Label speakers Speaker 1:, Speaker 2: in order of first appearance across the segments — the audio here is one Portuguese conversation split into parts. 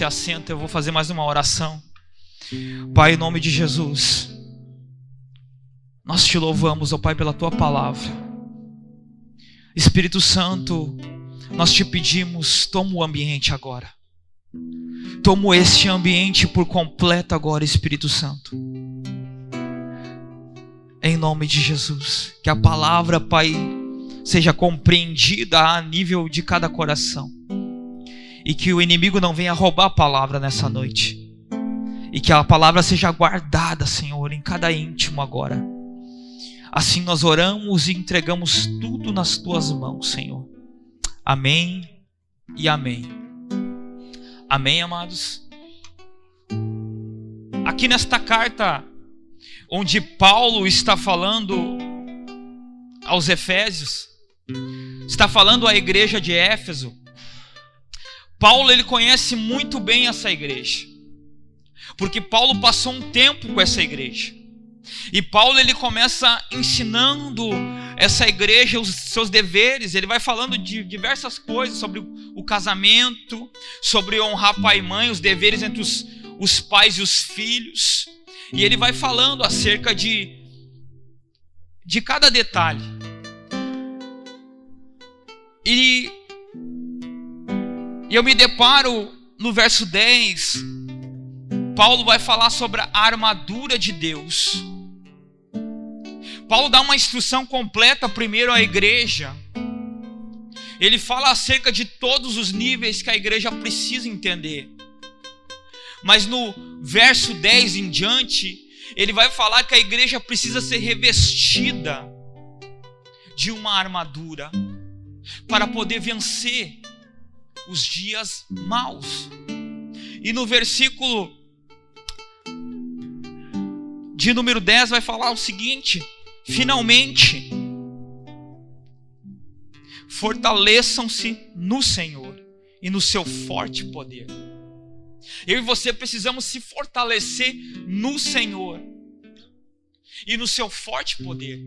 Speaker 1: Te assenta, eu vou fazer mais uma oração. Pai, em nome de Jesus, nós te louvamos, ó Pai, pela tua palavra. Espírito Santo, nós te pedimos, toma o ambiente agora. Toma este ambiente por completo agora, Espírito Santo. Em nome de Jesus, que a palavra, Pai, seja compreendida a nível de cada coração. E que o inimigo não venha roubar a palavra nessa noite. E que a palavra seja guardada, Senhor, em cada íntimo agora. Assim nós oramos e entregamos tudo nas tuas mãos, Senhor. Amém e amém. Amém, amados? Aqui nesta carta, onde Paulo está falando aos Efésios, está falando à igreja de Éfeso. Paulo, ele conhece muito bem essa igreja, porque Paulo passou um tempo com essa igreja. E Paulo, ele começa ensinando essa igreja os seus deveres. Ele vai falando de diversas coisas, sobre o casamento, sobre honrar pai e mãe, os deveres entre os pais e os filhos. E ele vai falando acerca de cada detalhe. E eu me deparo no verso 10, Paulo vai falar sobre a armadura de Deus. Paulo dá uma instrução completa primeiro à igreja. Ele fala acerca de todos os níveis que a igreja precisa entender. Mas no verso 10 em diante, ele vai falar que a igreja precisa ser revestida de uma armadura para poder vencer os dias maus. E no versículo de número 10 vai falar o seguinte: finalmente, fortaleçam-se no Senhor e no seu forte poder. Eu e você precisamos se fortalecer no Senhor e no seu forte poder.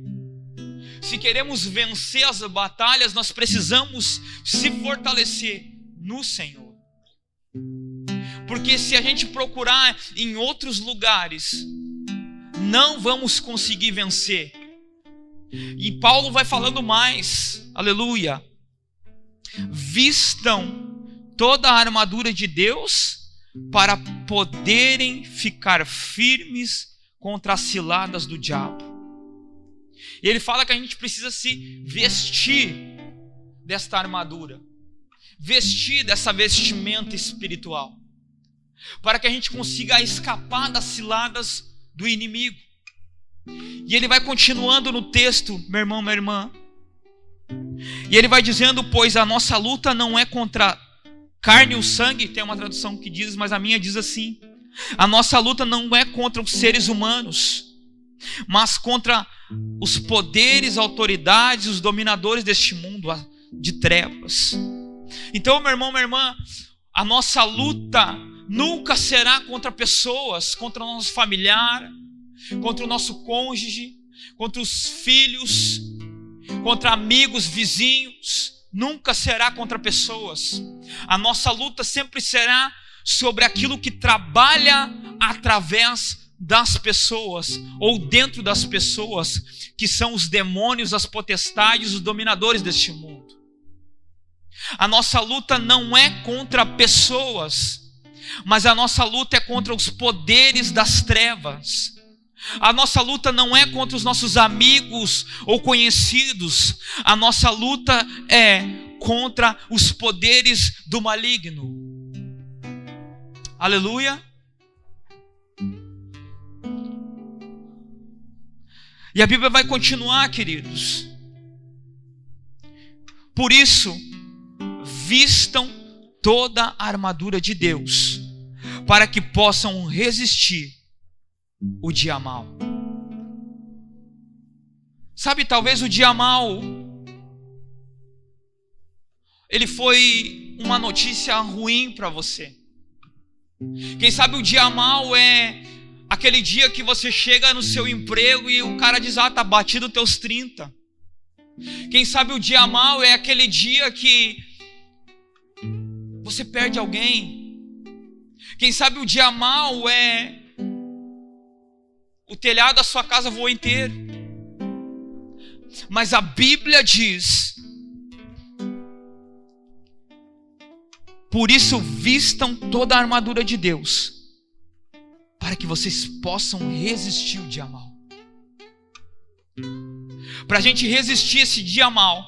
Speaker 1: Se queremos vencer as batalhas, nós precisamos se fortalecer no Senhor. Porque se a gente procurar em outros lugares, não vamos conseguir vencer. E Paulo vai falando mais, aleluia. Vistam toda a armadura de Deus para poderem ficar firmes contra as ciladas do diabo. E ele fala que a gente precisa se vestir desta armadura, vestir dessa vestimenta espiritual, para que a gente consiga escapar das ciladas do inimigo. E ele vai continuando no texto, meu irmão, minha irmã. E ele vai dizendo: pois a nossa luta não é contra carne ou sangue. Tem uma tradução que diz, mas a minha diz assim: a nossa luta não é contra os seres humanos, mas contra os poderes, autoridades, os dominadores deste mundo de trevas. Então, meu irmão, minha irmã, a nossa luta nunca será contra pessoas, contra o nosso familiar, contra o nosso cônjuge, contra os filhos, contra amigos, vizinhos. Nunca será contra pessoas. A nossa luta sempre será sobre aquilo que trabalha através das pessoas, ou dentro das pessoas, que são os demônios, as potestades, os dominadores deste mundo. A nossa luta não é contra pessoas, mas a nossa luta é contra os poderes das trevas. A nossa luta não é contra os nossos amigos ou conhecidos. A nossa luta é contra os poderes do maligno. Aleluia. E a Bíblia vai continuar, queridos. Por isso, vistam toda a armadura de Deus, para que possam resistir o dia mau. Sabe, talvez o dia mau, ele foi uma notícia ruim para você. Quem sabe o dia mau é aquele dia que você chega no seu emprego e o cara diz: tá batido teus 30. Quem sabe o dia mau é aquele dia que você perde alguém. Quem sabe o dia mau é o telhado da sua casa voa inteiro. Mas a Bíblia diz: por isso vistam toda a armadura de Deus, para que vocês possam resistir o dia mau. Para a gente resistir esse dia mau,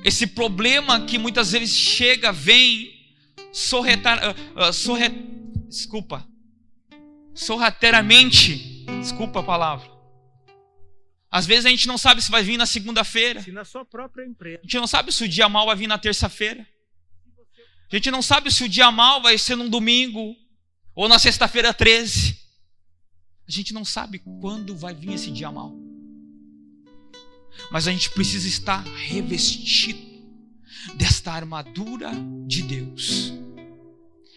Speaker 1: esse problema que muitas vezes chega, vem sorrateiramente, desculpa a palavra. Às vezes a gente não sabe se vai vir na segunda-feira.
Speaker 2: Se na sua própria empresa.
Speaker 1: A gente não sabe se o dia mau vai vir na terça-feira. A gente não sabe se o dia mau vai ser num domingo ou na sexta-feira 13. A gente não sabe quando vai vir esse dia mau. Mas a gente precisa estar revestido desta armadura de Deus,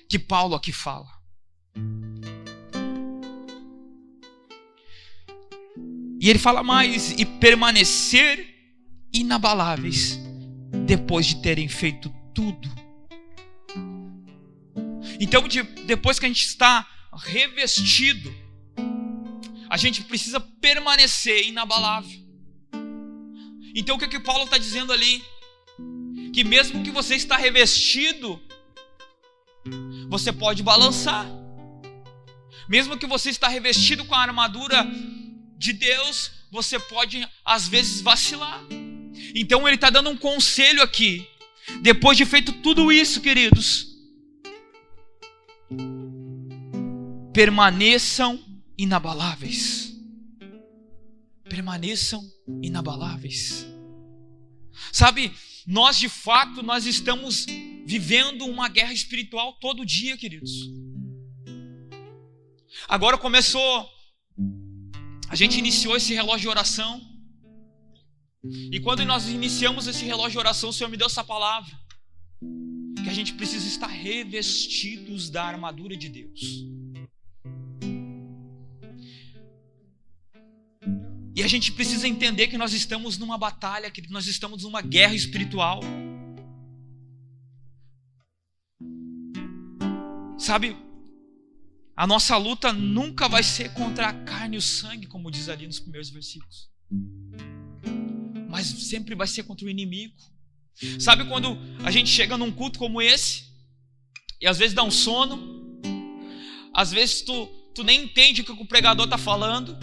Speaker 1: que Paulo aqui fala. E ele fala mais: e permanecer inabaláveis depois de terem feito tudo. Então, depois que a gente está revestido, a gente precisa permanecer inabalável. Então, o que Paulo está dizendo ali? Que mesmo que você está revestido, você pode balançar. Mesmo que você está revestido com a armadura de Deus, você pode às vezes vacilar. Então ele está dando um conselho aqui. Depois de feito tudo isso, queridos, permaneçam inabaláveis. Permaneçam inabaláveis. Sabe, nós de fato, nós estamos vivendo uma guerra espiritual todo dia, queridos. Agora a gente iniciou esse relógio de oração. E quando nós iniciamos esse relógio de oração, o Senhor me deu essa palavra: que a gente precisa estar revestidos da armadura de Deus. E a gente precisa entender que nós estamos numa batalha, que nós estamos numa guerra espiritual. Sabe, a nossa luta nunca vai ser contra a carne e o sangue, como diz ali nos primeiros versículos. Mas sempre vai ser contra o inimigo. Sabe quando a gente chega num culto como esse, e às vezes dá um sono, às vezes tu nem entende o que o pregador está falando.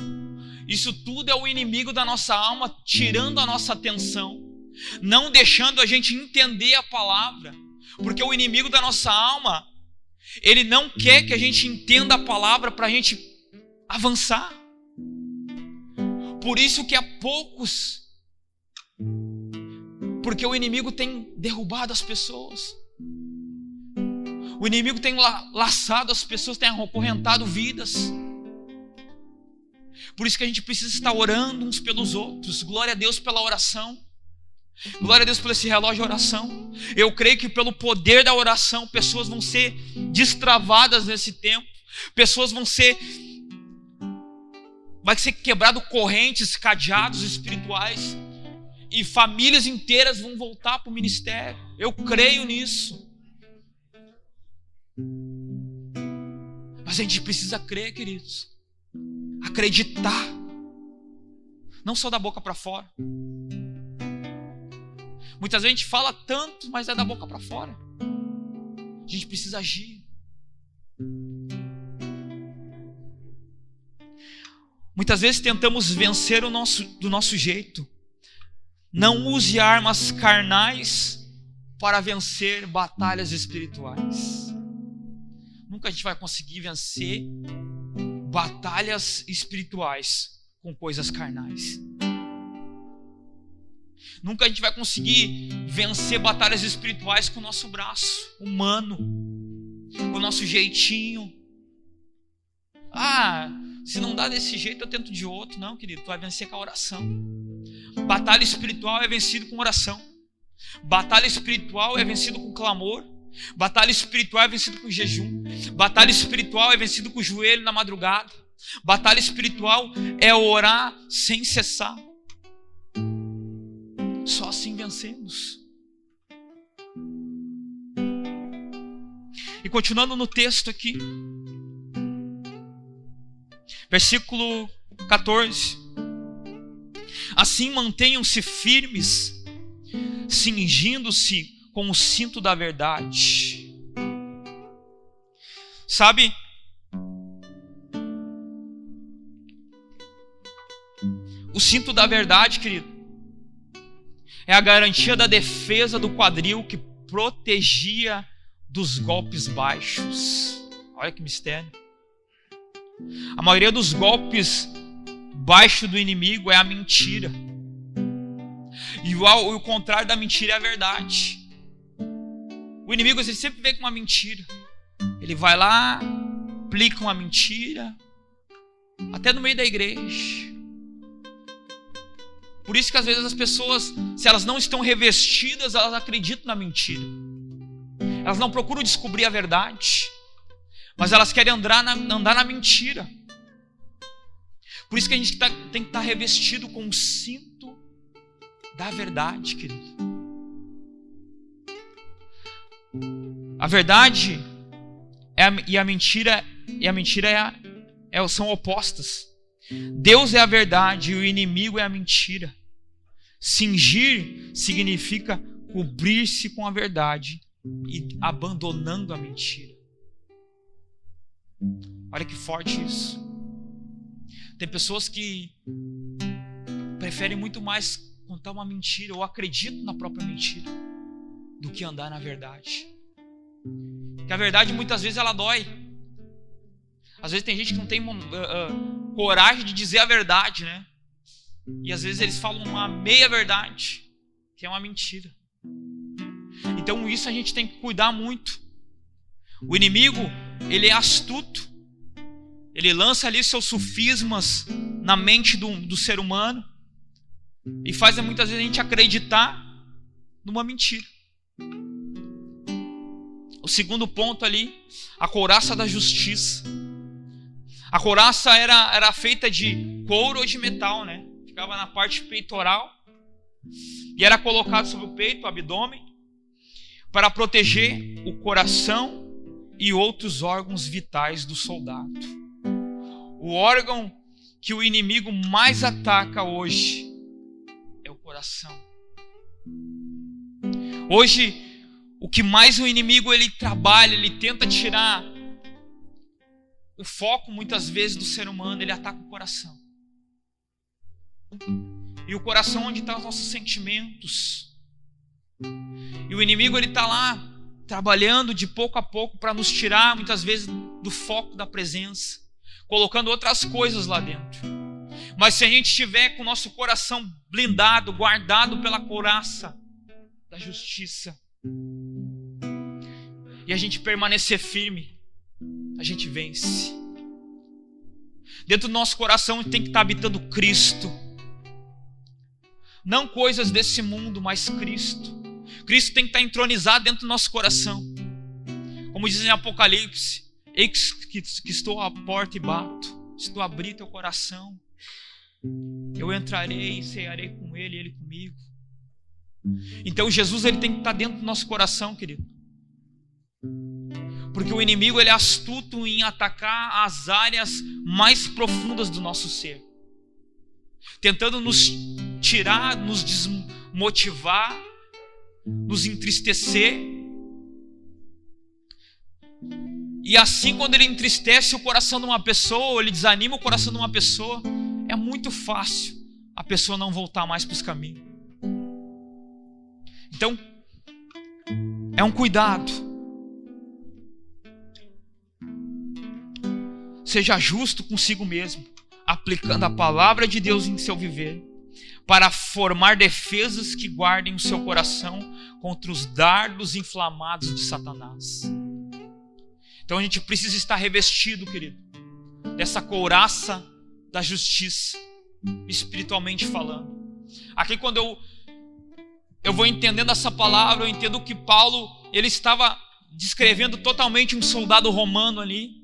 Speaker 1: Isso tudo é o inimigo da nossa alma, tirando a nossa atenção, não deixando a gente entender a palavra. Porque o inimigo da nossa alma, ele não quer que a gente entenda a palavra para a gente avançar. Por isso que há poucos, porque o inimigo tem derrubado as pessoas. O inimigo tem laçado as pessoas, tem acorrentado vidas. Por isso que a gente precisa estar orando uns pelos outros. Glória a Deus pela oração. Glória a Deus por esse relógio de oração. Eu creio que pelo poder da oração, pessoas vão ser destravadas nesse tempo. Pessoas vai ser quebrado correntes, cadeados espirituais. E famílias inteiras vão voltar para o ministério. Eu creio nisso. Mas a gente precisa crer, queridos. Acreditar. Não só da boca para fora. Muitas vezes a gente fala tanto, mas é da boca para fora. A gente precisa agir. Muitas vezes tentamos vencer do nosso jeito. Não use armas carnais para vencer batalhas espirituais. Nunca a gente vai conseguir vencer batalhas espirituais com coisas carnais. Nunca a gente vai conseguir vencer batalhas espirituais com o nosso braço humano, com o nosso jeitinho. Se não dá desse jeito, eu tento de outro. Não, querido, tu vai vencer com a oração. Batalha espiritual é vencido com oração. Batalha espiritual é vencido com clamor. Batalha espiritual é vencido com jejum. Batalha espiritual é vencido com o joelho na madrugada. Batalha espiritual é orar sem cessar. Só assim vencemos. E continuando no texto aqui, versículo 14. Assim mantenham-se firmes, cingindo-se com o cinto da verdade. Sabe, o cinto da verdade, querido, é a garantia da defesa do quadril que protegia dos golpes baixos. Olha que mistério. A maioria dos golpes baixos do inimigo é a mentira. E o contrário da mentira é a verdade. O inimigo, ele sempre vem com uma mentira. Ele vai lá, aplica uma mentira, até no meio da igreja. Por isso que às vezes as pessoas, se elas não estão revestidas, elas acreditam na mentira. Elas não procuram descobrir a verdade, mas elas querem andar na mentira. Por isso que a gente tem que estar revestido com o cinto da verdade, querido. A verdade e a mentira são opostas. Deus é a verdade e o inimigo é a mentira. Cingir significa cobrir-se com a verdade e abandonando a mentira. Olha que forte isso. Tem pessoas que preferem muito mais contar uma mentira ou acreditam na própria mentira do que andar na verdade. Porque a verdade muitas vezes ela dói. Às vezes tem gente que não tem coragem de dizer a verdade, né? E às vezes eles falam uma meia verdade, que é uma mentira. Então isso a gente tem que cuidar muito. O inimigo, ele é astuto. Ele lança ali seus sofismas na mente do ser humano e faz muitas vezes a gente acreditar numa mentira. O segundo ponto ali, a couraça da justiça. A couraça era feita de couro ou de metal, né? Ficava na parte peitoral e era colocado sobre o peito, o abdômen, para proteger o coração e outros órgãos vitais do soldado. O órgão que o inimigo mais ataca hoje é o coração. Hoje, o que mais o inimigo ele trabalha, ele tenta tirar o foco muitas vezes do ser humano, ele ataca o coração. E o coração onde estão os nossos sentimentos. E o inimigo ele está lá trabalhando de pouco a pouco para nos tirar muitas vezes do foco da presença, colocando outras coisas lá dentro. Mas se a gente estiver com o nosso coração blindado, guardado pela couraça da justiça, e a gente permanecer firme, a gente vence. Dentro do nosso coração tem que estar habitando Cristo. Não coisas desse mundo, mas Cristo. Cristo tem que estar entronizado dentro do nosso coração. Como diz em Apocalipse: eis que estou à porta e bato. Se tu abrir teu coração, eu entrarei e cearei com ele e ele comigo. Então Jesus ele tem que estar dentro do nosso coração, querido. Porque o inimigo ele é astuto em atacar as áreas mais profundas do nosso ser, tentando nos tirar, nos desmotivar, nos entristecer. E assim, quando ele entristece o coração de uma pessoa, ele desanima o coração de uma pessoa, é muito fácil a pessoa não voltar mais para os caminhos. Então, é um cuidado. Seja justo consigo mesmo, aplicando a palavra de Deus em seu viver, para formar defesas que guardem o seu coração contra os dardos inflamados de Satanás. Então a gente precisa estar revestido, querido, dessa couraça da justiça, espiritualmente falando. Aqui quando eu vou entendendo essa palavra, eu entendo que Paulo, ele estava descrevendo totalmente um soldado romano ali,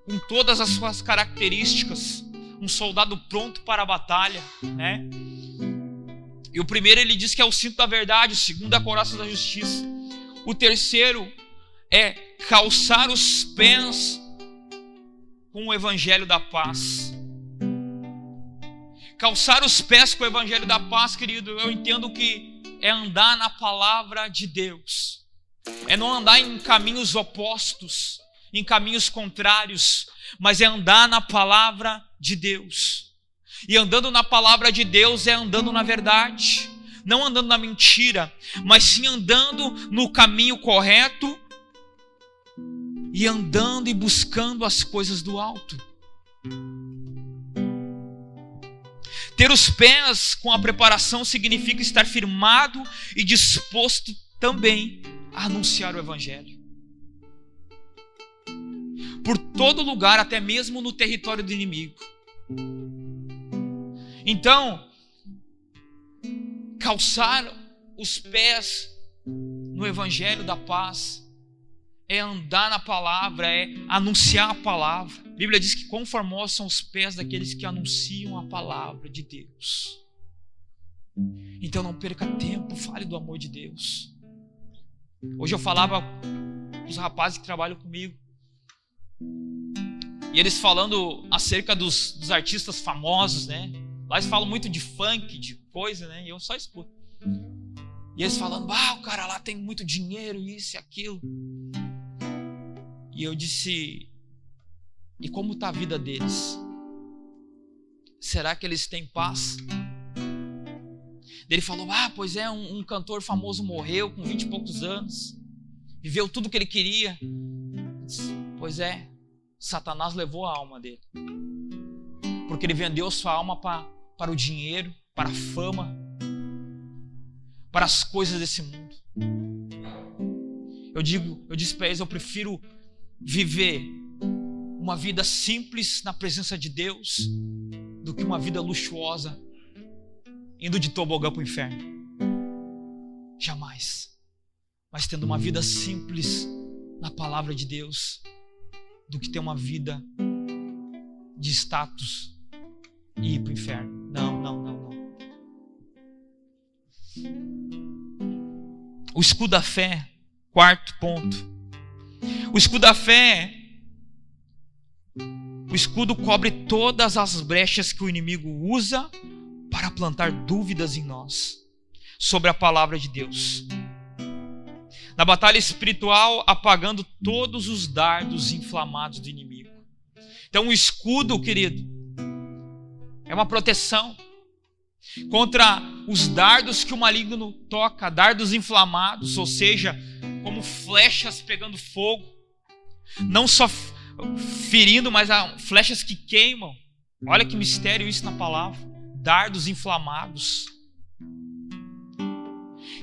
Speaker 1: com todas as suas características, um soldado pronto para a batalha, né? E o primeiro ele diz que é o cinto da verdade, o segundo é a couraça da justiça, o terceiro é calçar os pés com o evangelho da paz. Calçar os pés com o evangelho da paz, querido, eu entendo que é andar na palavra de Deus. É não andar em caminhos opostos, em caminhos contrários, mas é andar na palavra de Deus. E andando na palavra de Deus é andando na verdade, não andando na mentira, mas sim andando no caminho correto e andando e buscando as coisas do alto. Ter os pés com a preparação significa estar firmado e disposto também a anunciar o evangelho. Por todo lugar, até mesmo no território do inimigo. Então, calçar os pés no evangelho da paz é andar na palavra, é anunciar a palavra. A Bíblia diz que quão formosos são os pés daqueles que anunciam a palavra de Deus. Então não perca tempo, fale do amor de Deus. Hoje eu falava com os rapazes que trabalham comigo, e eles falando acerca dos artistas famosos, né? Lá eles falam muito de funk, de coisa, né? E eu só escuto. E eles falando, o cara lá tem muito dinheiro, isso e aquilo. E eu disse, e como está a vida deles? Será que eles têm paz? Ele falou, pois é, um cantor famoso morreu com 20 e poucos anos. Viveu tudo o que ele queria. Pois é, Satanás levou a alma dele. Porque ele vendeu sua alma para o dinheiro, para a fama, para as coisas desse mundo. Eu disse para eles, eu prefiro viver uma vida simples na presença de Deus do que uma vida luxuosa indo de tobogã para o inferno. Jamais. Mas tendo uma vida simples na palavra de Deus do que ter uma vida de status e ir para o inferno. Não. O escudo da fé, quarto ponto. O escudo da fé, o escudo cobre todas as brechas que o inimigo usa para plantar dúvidas em nós sobre a palavra de Deus. Na batalha espiritual, apagando todos os dardos inflamados do inimigo. Então o escudo, querido, é uma proteção contra os dardos que o maligno toca, dardos inflamados, ou seja, como flechas pegando fogo, não só ferindo, mas flechas que queimam. Olha que mistério isso na palavra. Dardos inflamados.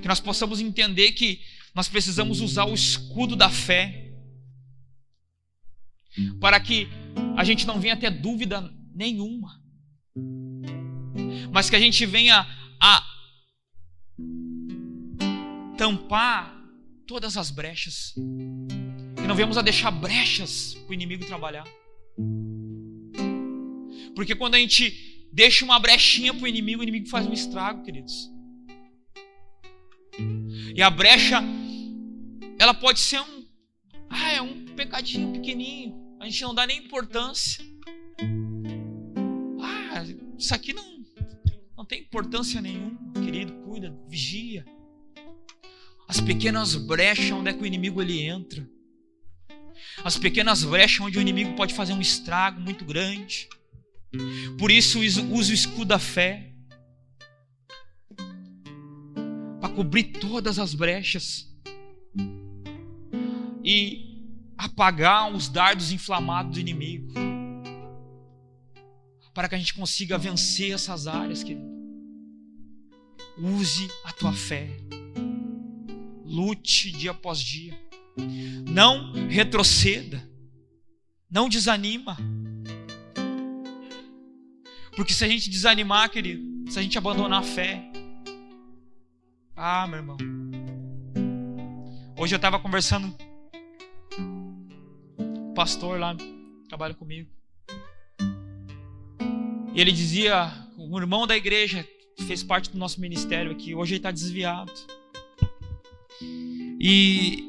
Speaker 1: Que nós possamos entender que nós precisamos usar o escudo da fé para que a gente não venha ter dúvida nenhuma, mas que a gente venha a tampar todas as brechas. E não venhamos a deixar brechas para o inimigo trabalhar. Porque quando a gente deixa uma brechinha para o inimigo faz um estrago, queridos. E a brecha, ela pode ser um pecadinho pequenininho. A gente não dá nem importância. Isso aqui não tem importância nenhuma, querido. Cuida, vigia. As pequenas brechas onde é que o inimigo ele entra. As pequenas brechas onde o inimigo pode fazer um estrago muito grande. Por isso use o escudo da fé para cobrir todas as brechas e apagar os dardos inflamados do inimigo, para que a gente consiga vencer essas áreas, querido. Use a tua fé. Lute dia após dia. Não retroceda. Não desanima. Porque se a gente desanimar, querido, se a gente abandonar a fé, meu irmão. Hoje eu estava conversando com o pastor lá, que trabalha comigo. E ele dizia, um irmão da igreja, fez parte do nosso ministério aqui, hoje ele está desviado. E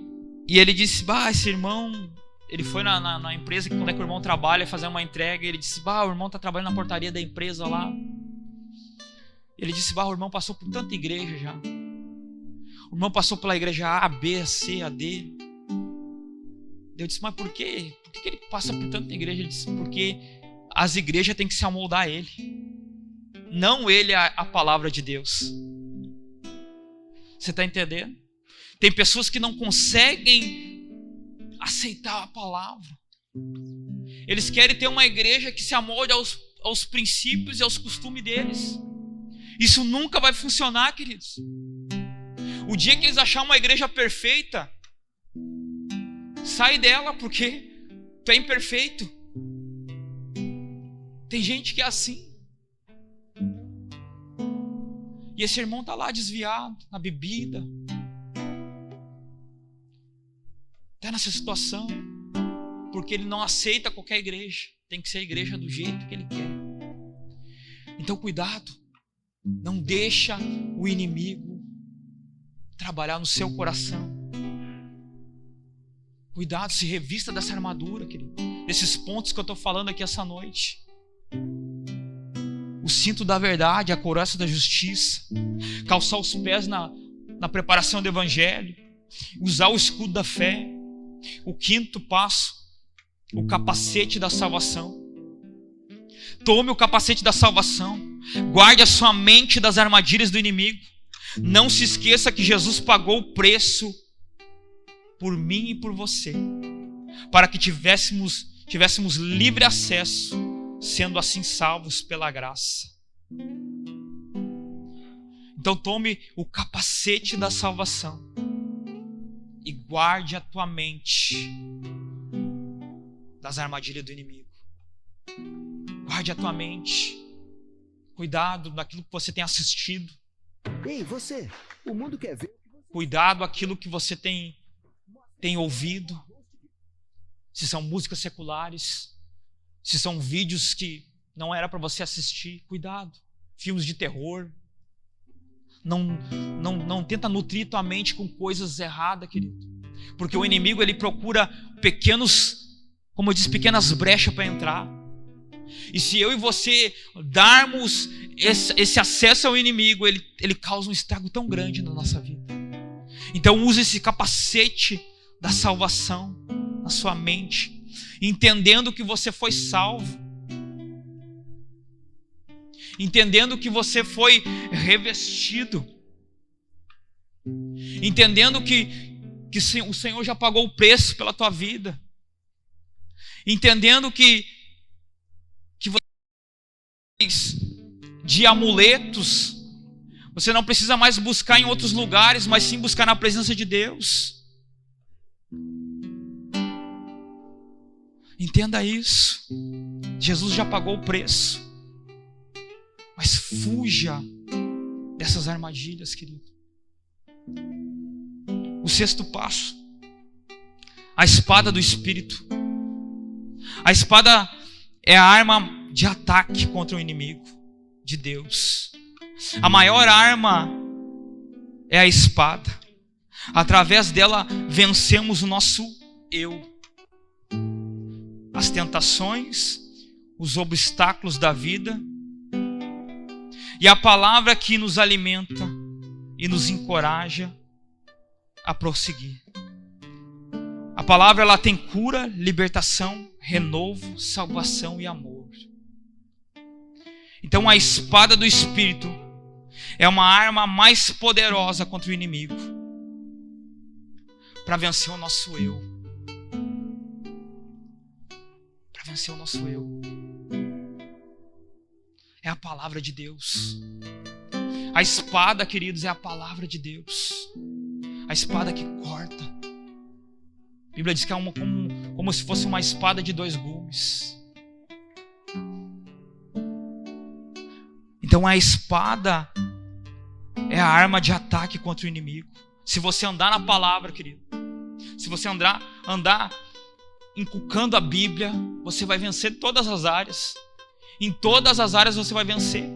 Speaker 1: E ele disse, esse irmão... Ele foi na empresa que quando é que o irmão trabalha, fazer uma entrega. E ele disse, o irmão está trabalhando na portaria da empresa lá. Ele disse, o irmão passou por tanta igreja já. O irmão passou pela igreja A, B, C, A, D. Eu disse, mas por quê? Por que ele passa por tanta igreja? Ele disse, porque as igrejas têm que se amoldar a ele. Não ele a palavra de Deus. Você está entendendo? Tem pessoas que não conseguem aceitar a palavra. Eles querem ter uma igreja que se amolde aos princípios e aos costumes deles. Isso nunca vai funcionar, queridos. O dia que eles acharem uma igreja perfeita, sai dela, porque tu é imperfeito. Tem gente que é assim. E esse irmão está lá desviado, na bebida. Está nessa situação, porque ele não aceita qualquer igreja. Tem que ser a igreja do jeito que ele quer. Então cuidado. Não deixa o inimigo trabalhar no seu coração. Cuidado, se revista dessa armadura, querido. Desses pontos que eu estou falando aqui essa noite. O cinto da verdade, a couraça da justiça. Calçar os pés na preparação do evangelho. Usar o escudo da fé. O quinto passo, o capacete da salvação. Tome o capacete da salvação. Guarde a sua mente das armadilhas do inimigo. Não se esqueça que Jesus pagou o preço por mim e por você, para que tivéssemos livre acesso, sendo assim salvos pela graça. Então tome o capacete da salvação e guarde a tua mente das armadilhas do inimigo. Guarde a tua mente. Cuidado daquilo que você tem assistido.
Speaker 2: Ei, você! O mundo quer ver.
Speaker 1: Cuidado aquilo que você tem ouvido. Se são músicas seculares, se são vídeos que não era para você assistir, cuidado. Filmes de terror. Não tenta nutrir tua mente com coisas erradas, querido. Porque o inimigo, ele procura pequenas brechas para entrar. E se eu e você darmos esse acesso ao inimigo, ele causa um estrago tão grande na nossa vida. Então use esse capacete da salvação na sua mente, entendendo que você foi salvo, entendendo que você foi revestido, entendendo que o Senhor já pagou o preço pela tua vida, entendendo que de amuletos, você não precisa mais buscar em outros lugares, mas sim buscar na presença de Deus. Entenda isso. Jesus já pagou o preço. Mas fuja dessas armadilhas, querido. O sexto passo: a espada do Espírito. A espada é a arma de ataque contra o inimigo de Deus. A maior arma é a espada. Através dela vencemos o nosso eu, as tentações, os obstáculos da vida, e a palavra que nos alimenta e nos encoraja a prosseguir. A palavra, ela tem cura, libertação, renovo, salvação e amor. Então a espada do Espírito é uma arma mais poderosa contra o inimigo, para vencer o nosso eu. Para vencer o nosso eu. É a palavra de Deus. A espada, queridos, é a palavra de Deus. A espada que corta. A Bíblia diz que é como se fosse uma espada de 2 gumes. Então a espada é a arma de ataque contra o inimigo. Se você andar na palavra, querido, se você andar inculcando a Bíblia, você vai vencer todas as áreas. Em todas as áreas você vai vencer.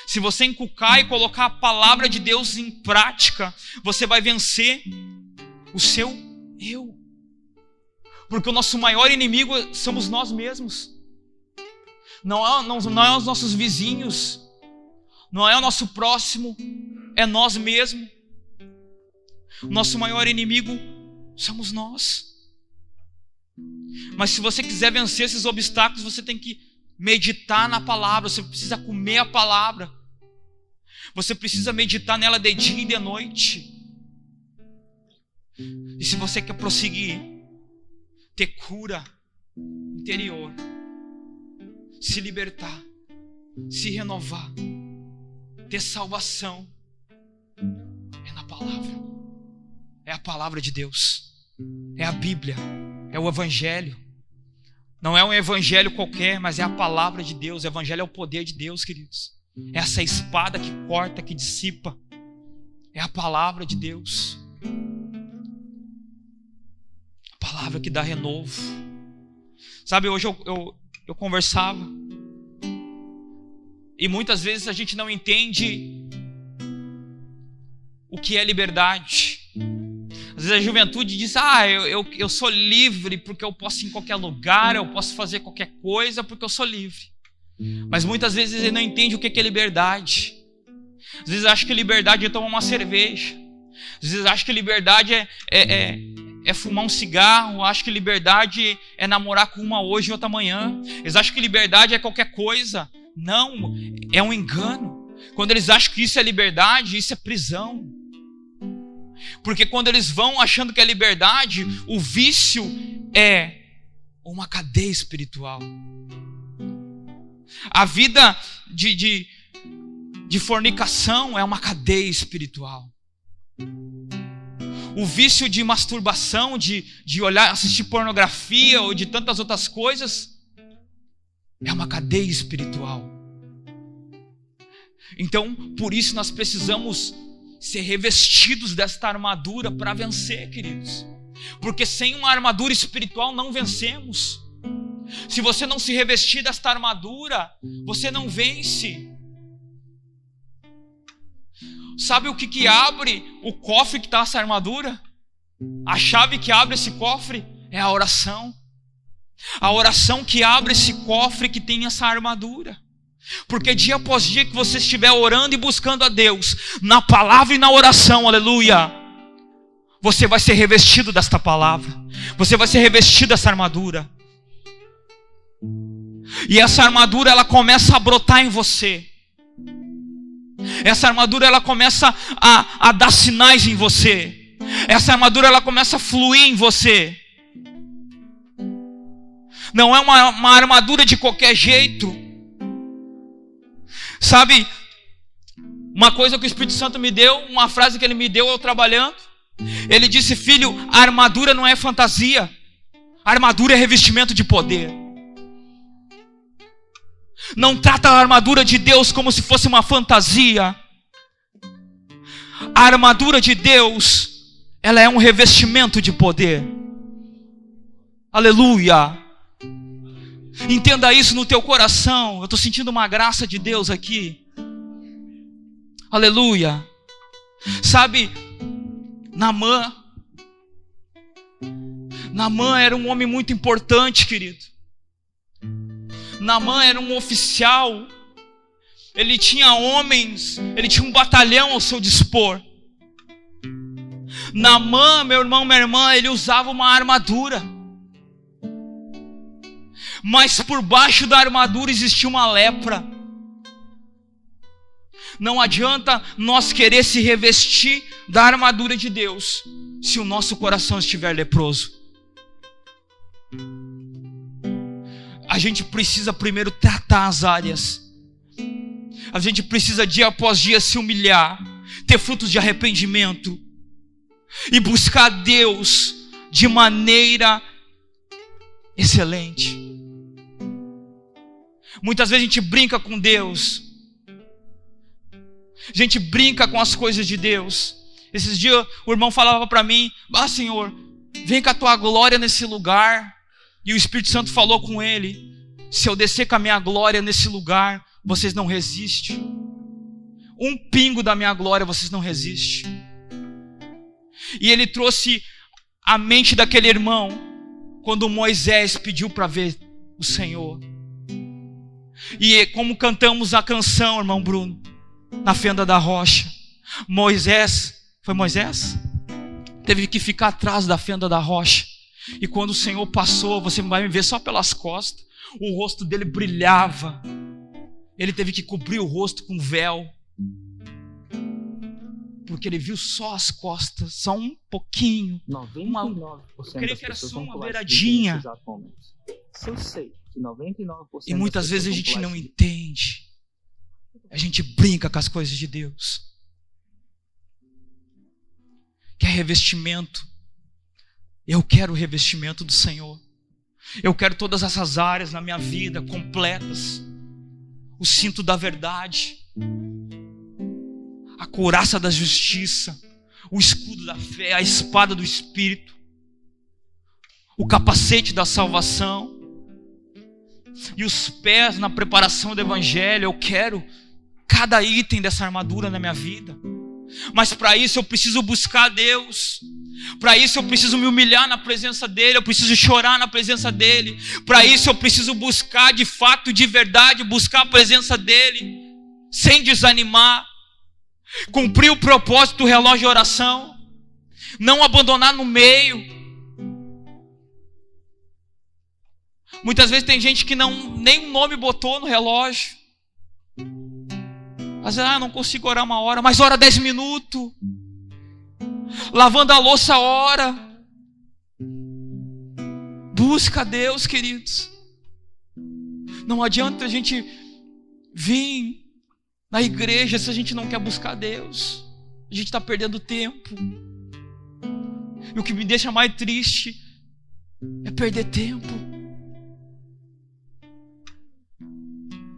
Speaker 1: Se você inculcar e colocar a palavra de Deus em prática, você vai vencer o seu eu. Porque o nosso maior inimigo somos nós mesmos. Não é os nossos vizinhos, não é o nosso próximo, é nós mesmos. O nosso maior inimigo somos nós. Mas se você quiser vencer esses obstáculos, você tem que meditar na palavra, você precisa comer a palavra. Você precisa meditar nela de dia e de noite. E se você quer prosseguir, ter cura interior, se libertar, se renovar, ter salvação, é na palavra. É a palavra de Deus, é a Bíblia, é o Evangelho. Não é um evangelho qualquer, mas é a palavra de Deus. O evangelho é o poder de Deus, queridos. É essa espada que corta, que dissipa. É a palavra de Deus. A palavra que dá renovo. Sabe, hoje eu conversava, e muitas vezes a gente não entende o que é liberdade. Às vezes a juventude diz, eu sou livre porque eu posso ir em qualquer lugar, eu posso fazer qualquer coisa porque eu sou livre. Mas muitas vezes ele não entende o que é liberdade. Às vezes acha que liberdade é tomar uma cerveja. Às vezes acha que liberdade é fumar um cigarro. Acha que liberdade é namorar com uma hoje e outra amanhã. Eles acham que liberdade é qualquer coisa. Não, é um engano. Quando eles acham que isso é liberdade, isso é prisão. Porque quando eles vão achando que é liberdade, o vício é uma cadeia espiritual. A vida de fornicação é uma cadeia espiritual. O vício de masturbação, de olhar, assistir pornografia ou de tantas outras coisas, é uma cadeia espiritual. Então, por isso nós precisamos ser revestidos desta armadura para vencer, queridos. Porque sem uma armadura espiritual não vencemos. Se você não se revestir desta armadura, você não vence. Sabe o que abre o cofre que está essa armadura? A chave que abre esse cofre é a oração. A oração que abre esse cofre que tem essa armadura. Porque dia após dia que você estiver orando e buscando a Deus, na palavra e na oração, aleluia, você vai ser revestido desta palavra. Você vai ser revestido dessa armadura. E essa armadura, ela começa a brotar em você. Essa armadura, ela começa a dar sinais em você. Essa armadura, ela começa a fluir em você. Não é uma armadura de qualquer jeito. Sabe, uma coisa que o Espírito Santo me deu, uma frase que ele me deu eu trabalhando. Ele disse, filho, a armadura não é fantasia. A armadura é revestimento de poder. Não trata a armadura de Deus como se fosse uma fantasia. A armadura de Deus, ela é um revestimento de poder. Aleluia. Entenda isso no teu coração. Eu estou sentindo uma graça de Deus aqui. Aleluia. Sabe, Naamã era um homem muito importante, querido. Naamã era um oficial. Ele tinha homens, ele tinha um batalhão ao seu dispor. Naamã, meu irmão, minha irmã, ele usava uma armadura. Mas por baixo da armadura existia uma lepra. Não adianta nós querer se revestir da armadura de Deus se o nosso coração estiver leproso. A gente precisa primeiro tratar as áreas. A gente precisa dia após dia se humilhar, ter frutos de arrependimento e buscar Deus de maneira excelente. Muitas vezes a gente brinca com Deus. A gente brinca com as coisas de Deus. Esses dias o irmão falava para mim, Senhor, vem com a tua glória nesse lugar. E o Espírito Santo falou com ele, se eu descer com a minha glória nesse lugar, vocês não resistem. Um pingo da minha glória vocês não resistem. E ele trouxe a mente daquele irmão quando Moisés pediu para ver o Senhor. E como cantamos a canção, irmão Bruno, na fenda da rocha, foi Moisés? Teve que ficar atrás da fenda da rocha. E quando o Senhor passou, você vai me ver só pelas costas, o rosto dele brilhava. Ele teve que cobrir o rosto com véu, porque ele viu só as costas, só um pouquinho.
Speaker 3: 99%
Speaker 1: eu creio que era
Speaker 3: das pessoas
Speaker 1: só uma
Speaker 3: vão
Speaker 1: beiradinha.
Speaker 3: nesses exatos momentos. Se eu sei que 99%
Speaker 1: E muitas
Speaker 3: das
Speaker 1: vezes a
Speaker 3: pessoas
Speaker 1: gente
Speaker 3: vão
Speaker 1: não
Speaker 3: pular esse
Speaker 1: entende. A gente brinca com as coisas de Deus. Quer revestimento? Eu quero o revestimento do Senhor. Eu quero todas essas áreas na minha vida completas. O cinto da verdade, a couraça da justiça, o escudo da fé, a espada do Espírito, o capacete da salvação e os pés na preparação do Evangelho. Eu quero cada item dessa armadura na minha vida. Mas para isso eu preciso buscar Deus. Para isso eu preciso me humilhar na presença dEle. Eu preciso chorar na presença dEle. Para isso eu preciso buscar de fato, de verdade, buscar a presença dEle, sem desanimar. Cumprir o propósito do relógio de oração. Não abandonar no meio. Muitas vezes tem gente que nem um nome botou no relógio. Às vezes, não consigo orar 1 hora, mas ora 10 minutos. Lavando a louça, ora. Busca Deus, queridos. Não adianta a gente vir na igreja se a gente não quer buscar Deus. A gente está perdendo tempo. E o que me deixa mais triste é perder tempo.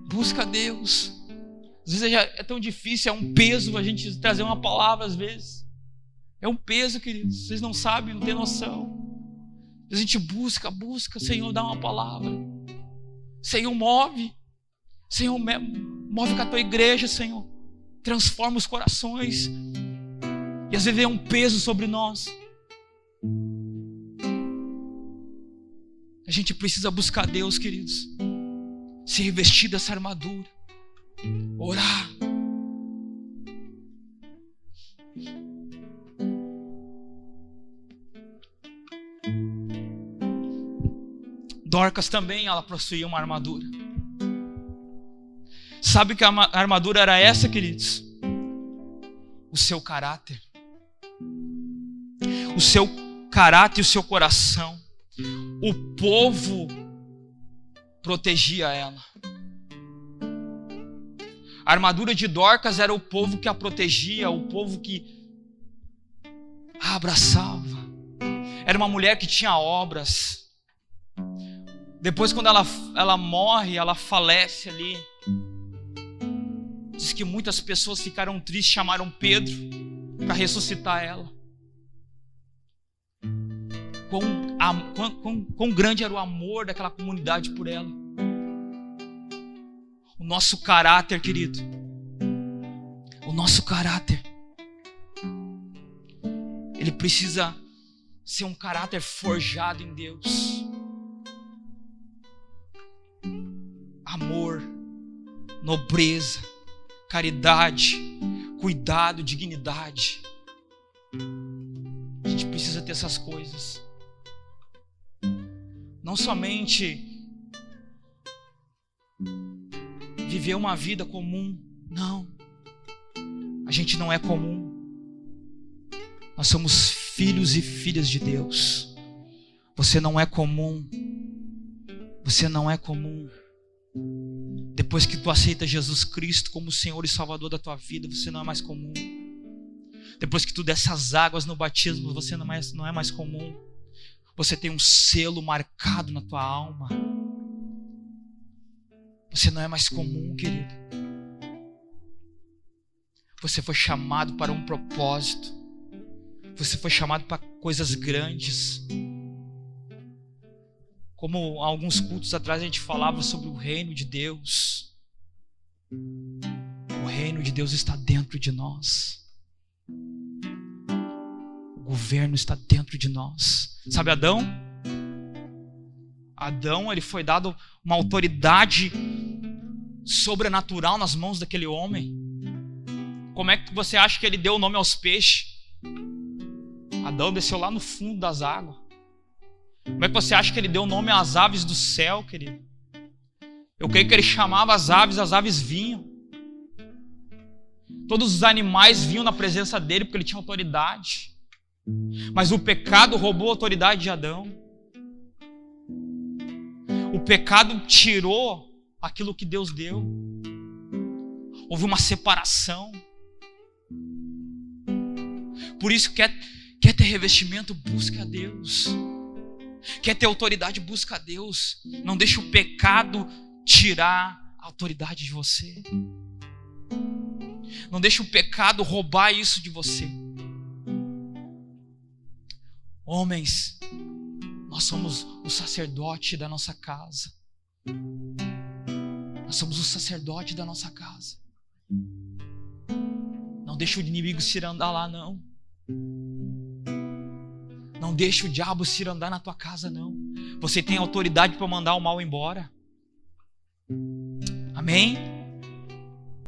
Speaker 1: Busca Deus. Às vezes é tão difícil, é um peso a gente trazer uma palavra às vezes. É um peso, queridos. Vocês não sabem, não têm noção. A gente busca, Senhor, dá uma palavra. Senhor, move. Senhor, move com a tua igreja, Senhor. Transforma os corações. E às vezes é um peso sobre nós. A gente precisa buscar Deus, queridos. Se revestir dessa armadura. Orar. Dorcas também, ela possuía uma armadura. Sabe que a armadura era essa, queridos? O seu caráter. O seu caráter e o seu coração. O povo protegia ela. A armadura de Dorcas era o povo que a protegia, o povo que a abraçava. Era uma mulher que tinha obras. Depois, quando ela morre, ela falece ali. Diz que muitas pessoas ficaram tristes, chamaram Pedro para ressuscitar ela. Quão grande era o amor daquela comunidade por ela. O nosso caráter, querido. O nosso caráter. Ele precisa ser um caráter forjado em Deus. Amor, nobreza, caridade, cuidado, dignidade. A gente precisa ter essas coisas. Não somente viver uma vida comum. Não. A gente não é comum. Nós somos filhos e filhas de Deus. Você não é comum. Você não é comum. Depois que tu aceita Jesus Cristo como Senhor e Salvador da tua vida, você não é mais comum. Depois que tu desce as águas no batismo, você não é mais comum. Você tem um selo marcado na tua alma. Você não é mais comum, querido. Você foi chamado para um propósito. Você foi chamado para coisas grandes. Como alguns cultos atrás a gente falava sobre o reino de Deus. O reino de Deus está dentro de nós. O governo está dentro de nós. Sabe Adão? Adão, ele foi dado uma autoridade sobrenatural nas mãos daquele homem. Como é que você acha que ele deu o nome aos peixes? Adão desceu lá no fundo das águas. Como é que você acha que ele deu o nome às aves do céu, querido? Eu creio que ele chamava as aves vinham. Todos os animais vinham na presença dele porque ele tinha autoridade. Mas o pecado roubou a autoridade de Adão. O pecado tirou aquilo que Deus deu. Houve uma separação. Por isso, quer ter revestimento, busque a Deus. Quer ter autoridade, busca a Deus. Não deixe o pecado tirar a autoridade de você. Não deixe o pecado roubar isso de você. Homens, nós somos o sacerdote da nossa casa. Nós somos o sacerdote da nossa casa. Não deixe o inimigo cirandar lá, não. Não deixe o diabo cirandar na tua casa, não. Você tem autoridade para mandar o mal embora. Amém?